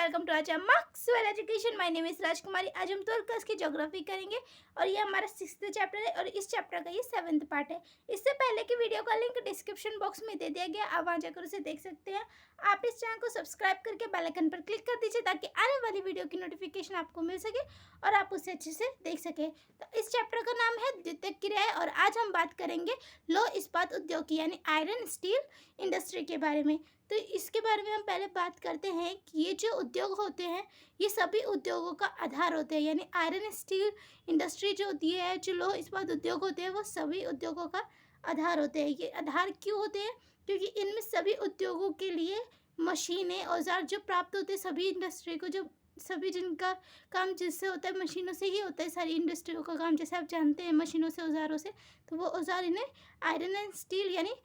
Welcome to our Maxwell education. My name is Rajkumari. आज हम 12th class की geography करेंगे और ये हमारा 6th चैप्टर है और इस चैप्टर का ये 7th पार्ट है। इससे पहले की वीडियो का लिंक डिस्क्रिप्शन बॉक्स में दे दिया गया, आप वहाँ जाकर उसे देख सकते हैं। आप इस चैनल को सब्सक्राइब करके बेल आइकन पर क्लिक कर दीजिए ताकि आने वाली वीडियो की नोटिफिकेशन आपको मिल सके और आप उसे अच्छे से देख सके। तो इस चैप्टर का नाम है द्वितीयक क्रियाएं और आज हम बात करेंगे लौह इस्पात उद्योग की यानी आयरन स्टील इंडस्ट्री के बारे में। तो इसके बारे में हम पहले बात करते हैं कि ये जो उद्योग होते हैं ये सभी उद्योगों का आधार होते हैं, यानी आयरन स्टील इंडस्ट्री जो होती है, जो लौह इस्पात उद्योग होते हैं वो सभी उद्योगों का आधार होते हैं। ये आधार क्यों होते हैं? क्योंकि इनमें सभी उद्योगों के लिए मशीनें औजार जो प्राप्त होते हैं, सभी इंडस्ट्री को जो सभी जिनका काम जिससे होता है मशीनों से ही होता है। सारी इंडस्ट्रियों का काम जैसे आप जानते हैं मशीनों से औजारों से, तो वो औजार इन्हें आयरन एंड स्टील यानी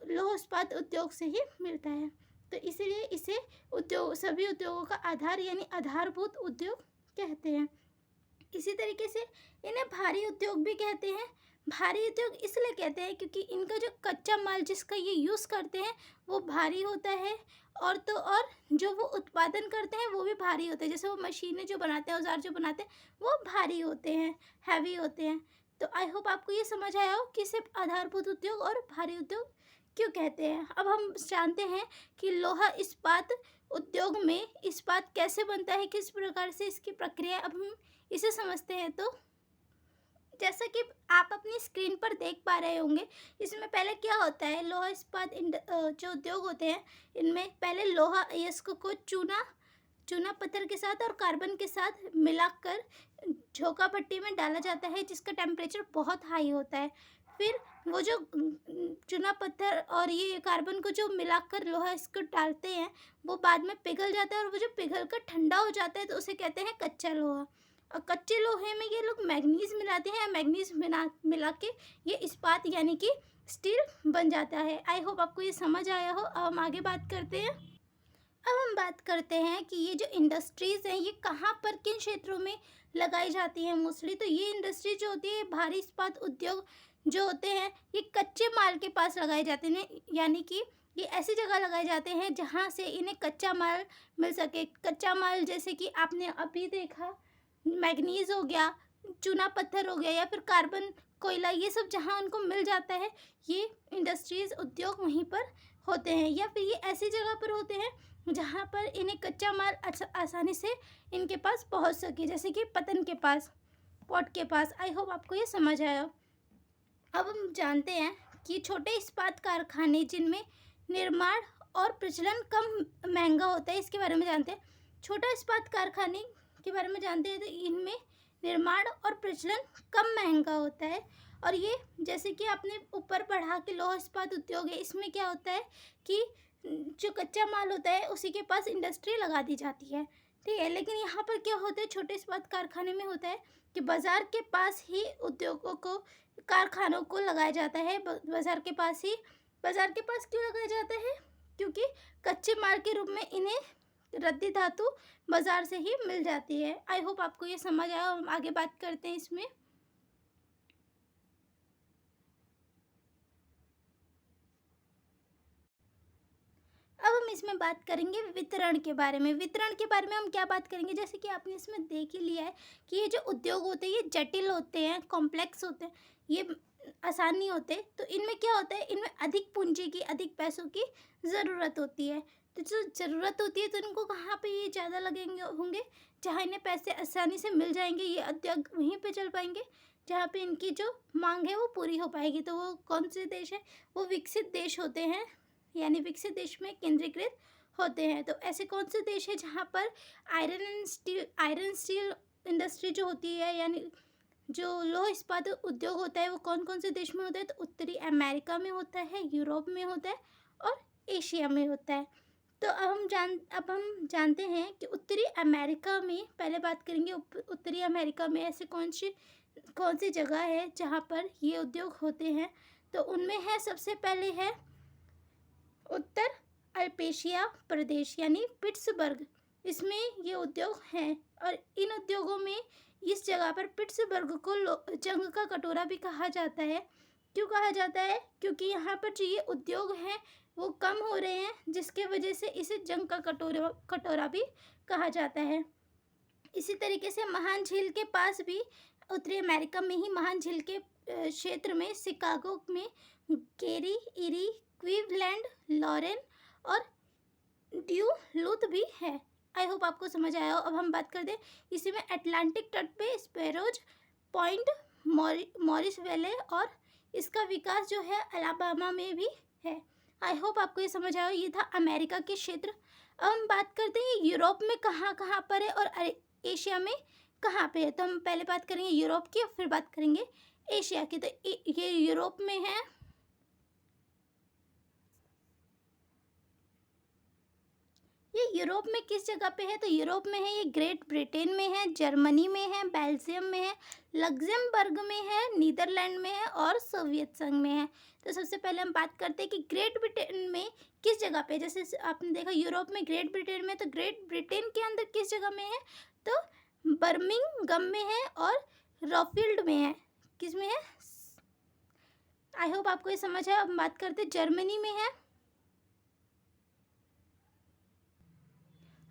लौह इस्पात उद्योग से ही मिलता है। तो इसीलिए इसे उद्योग सभी उद्योगों का आधार यानी आधारभूत उद्योग कहते हैं। इसी तरीके से इन्हें भारी उद्योग भी कहते हैं। भारी उद्योग इसलिए कहते हैं क्योंकि इनका जो कच्चा माल जिसका ये यूज़ करते हैं वो भारी होता है और तो और जो वो उत्पादन करते हैं वो भी भारी होते हैं। जैसे वो मशीनें जो बनाते हैं, औजार जो बनाते हैं वो भारी होते हैं, हैवी होते हैं। तो आई होप आपको ये समझ आया हो कि सिर्फ आधारभूत उद्योग और भारी उद्योग क्यों कहते हैं। अब हम जानते हैं कि लोहा इस्पात उद्योग में इस्पात कैसे बनता है, किस प्रकार से इसकी प्रक्रिया, अब हम इसे समझते हैं। तो जैसा कि आप अपनी स्क्रीन पर देख पा रहे होंगे, इसमें पहले क्या होता है, लोहा इस्पात जो उद्योग होते हैं इनमें पहले लोहा अयस्क को चूना पत्थर के साथ और कार्बन के साथ मिलाकर झोंका भट्टी में डाला जाता है जिसका टेम्परेचर बहुत हाई होता है। फिर वो जो चूना पत्थर और ये कार्बन को जो मिलाकर लोहा इसको डालते हैं वो बाद में पिघल जाता है और वो जो पिघल कर ठंडा हो जाता है तो उसे कहते हैं कच्चा लोहा। और कच्चे लोहे में ये लोग मैग्नीज मिलाते हैं, मैग्नीज मिला के ये इस्पात यानी कि स्टील बन जाता है। आई होप आपको ये समझ आया हो। अब हम आगे बात करते हैं। अब हम बात करते हैं कि ये जो इंडस्ट्रीज़ हैं ये कहाँ पर किन क्षेत्रों में लगाई जाती हैं मोस्टली। तो ये इंडस्ट्री जो होती है, भारी इस्पात उद्योग जो होते हैं ये कच्चे माल के पास लगाए जाते हैं, यानी कि ये ऐसी जगह लगाए जाते हैं जहाँ से इन्हें कच्चा माल मिल सके। कच्चा माल जैसे कि आपने अभी देखा मैग्नीज हो गया, चूना पत्थर हो गया या फिर कार्बन कोयला, ये सब जहाँ उनको मिल जाता है ये इंडस्ट्रीज़ उद्योग वहीं पर होते हैं। या फिर ये ऐसी जगह पर होते हैं जहाँ पर इन्हें कच्चा माल आसानी से इनके पास पहुँच सके, जैसे कि पतन के पास, पॉट के पास। आई होप आपको ये समझ आया। अब हम जानते हैं कि छोटे इस्पात कारखाने जिनमें निर्माण और प्रचलन कम महंगा होता है, इसके बारे में जानते हैं। छोटा इस्पात कारखाने के बारे में जानते हैं तो इनमें निर्माण और प्रचलन कम महंगा होता है। और ये जैसे कि आपने ऊपर पढ़ा कि लौह इस्पात उद्योग है, इसमें क्या होता है कि जो कच्चा माल होता है उसी के पास इंडस्ट्री लगा दी जाती है, ठीक है। लेकिन यहाँ पर क्या होता है, छोटे इस्पात कारखाने में होता है कि बाज़ार के पास ही उद्योगों को, कारखानों को लगाया जाता है। बाज़ार के पास ही, बाज़ार के पास क्यों लगाया जाता है? क्योंकि कच्चे माल के रूप में इन्हें रद्दी धातु बाज़ार से ही मिल जाती है। आई होप आपको ये समझ आया। हम आगे बात करते हैं इसमें। अब हम इसमें बात करेंगे वितरण के बारे में। वितरण के बारे में हम क्या बात करेंगे, जैसे कि आपने इसमें देख ही लिया है कि ये जो उद्योग होते हैं ये जटिल होते हैं, कॉम्प्लेक्स होते हैं, ये आसान नहीं होते। तो इनमें क्या होता है, इनमें अधिक पूंजी की, अधिक पैसों की ज़रूरत होती है। तो जो ज़रूरत होती है तो इनको कहाँ पे ये ज़्यादा लगेंगे होंगे, जहाँ इन्हें पैसे आसानी से मिल जाएंगे। ये उद्योग वहीं पे चल पाएंगे जहाँ पे इनकी जो मांग है वो पूरी हो पाएगी। तो वो कौन से देश है, वो विकसित देश होते हैं, यानी विकसित देश में केंद्रीकृत होते हैं। तो ऐसे कौन से देश है जहाँ पर आयरन स्टील इंडस्ट्री जो होती है, यानी जो लौह इस्पात उद्योग होता है वो कौन कौन से देश में होता है? तो उत्तरी अमेरिका में होता है, यूरोप में होता है और एशिया में होता है। तो अब हम जानते हैं कि उत्तरी अमेरिका में पहले बात करेंगे। उत्तरी अमेरिका में ऐसे कौन सी जगह है जहाँ पर ये उद्योग होते हैं? तो उनमें है, सबसे पहले है उत्तर अल्पेशिया प्रदेश यानी पिट्सबर्ग, इसमें ये उद्योग हैं। और इन उद्योगों में, इस जगह पर पिट्सबर्ग को जंग का कटोरा भी कहा जाता है। क्यों कहा जाता है? क्योंकि यहाँ पर जो ये उद्योग हैं वो कम हो रहे हैं, जिसके वजह से इसे जंग का कटोरा भी कहा जाता है। इसी तरीके से महान झील के पास भी उत्तरी अमेरिका में ही महान झील के क्षेत्र में शिकागो में गेरी, इरी, क्लीवलैंड, लॉरेन और ड्यूलूथ भी है। आई होप आपको समझ आया हो। अब हम बात करते हैं इसी में अटलांटिक तट पे स्पैरोज पॉइंट, मॉरिस वैले और इसका विकास जो है अलाबामा में भी है। आई होप आपको ये समझ आया हो। ये था अमेरिका के क्षेत्र। अब हम बात करते हैं यूरोप में कहाँ कहाँ पर है और एशिया में कहाँ पे है। तो हम पहले बात करेंगे यूरोप की और फिर बात करेंगे एशिया की। तो ये यूरोप में है। ये यूरोप में किस जगह पे है? तो यूरोप में है ये ग्रेट ब्रिटेन में है, जर्मनी में है, बेल्जियम में है, लग्जमबर्ग में है, नीदरलैंड में है और सोवियत संघ में है। तो सबसे पहले हम बात करते हैं कि ग्रेट ब्रिटेन में किस जगह पे। जैसे आपने देखा यूरोप में ग्रेट ब्रिटेन में, तो ग्रेट ब्रिटेन के अंदर किस जगह में है? तो बर्मिंघम में है और रॉफील्ड में है। किस में है? आई होप आपको ये समझ है। अब बात करते हैं जर्मनी में है।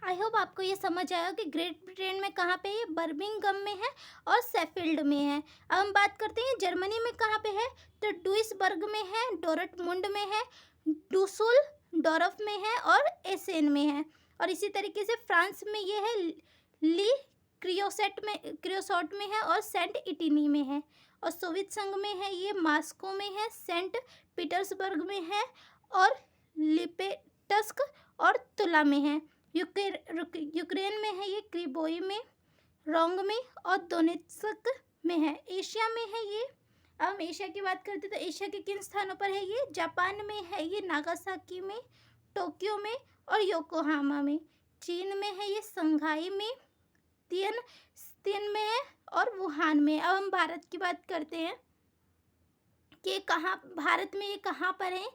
आई होप आपको ये समझ आया कि ग्रेट ब्रिटेन में कहाँ पे है। बर्मिंघम में है और शेफील्ड में है। अब हम बात करते हैं जर्मनी में कहाँ पे है। तो डुइसबर्ग में है, डोरटमुंड में है, डूसुलडोर्फ में है और एसेन में है। और इसी तरीके से फ्रांस में ये है, ली क्रियोसॉट में है और सेंट इटिनी में है। और सोवियत संघ में है ये, मास्को में है, सेंट पीटर्सबर्ग में है और लिपेटस्क और तुला में है। यूक्रेन में है ये, क्रिबोई में, रोंग में और दोनेत्स्क में है। एशिया में है ये। अब हम एशिया की बात करते हैं तो एशिया के किन स्थानों पर है ये? जापान में है ये, नागासाकी में, टोक्यो में और योकोहामा में। चीन में है ये, संघाई में, तियन में है और वुहान में। अब हम भारत की बात करते हैं कि कहाँ भारत में ये कहाँ पर है।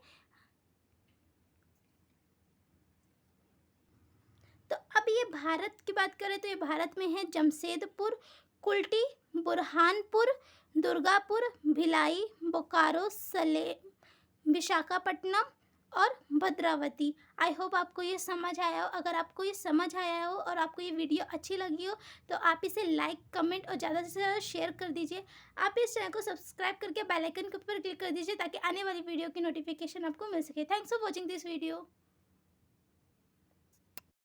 तो अब ये भारत की बात करें तो ये भारत में है जमशेदपुर, कुल्टी, बुरहानपुर, दुर्गापुर, भिलाई, बोकारो, सलेम, विशाखापट्टनम और भद्रावती। आई होप आपको ये समझ आया हो। अगर आपको ये समझ आया हो और आपको ये वीडियो अच्छी लगी हो तो आप इसे लाइक, कमेंट और ज़्यादा से ज़्यादा शेयर कर दीजिए। आप इस चैनल को सब्सक्राइब करके बेल आइकन के ऊपर क्लिक कर दीजिए ताकि आने वाली वीडियो की नोटिफिकेशन आपको मिल सके। Thanks for watching this video.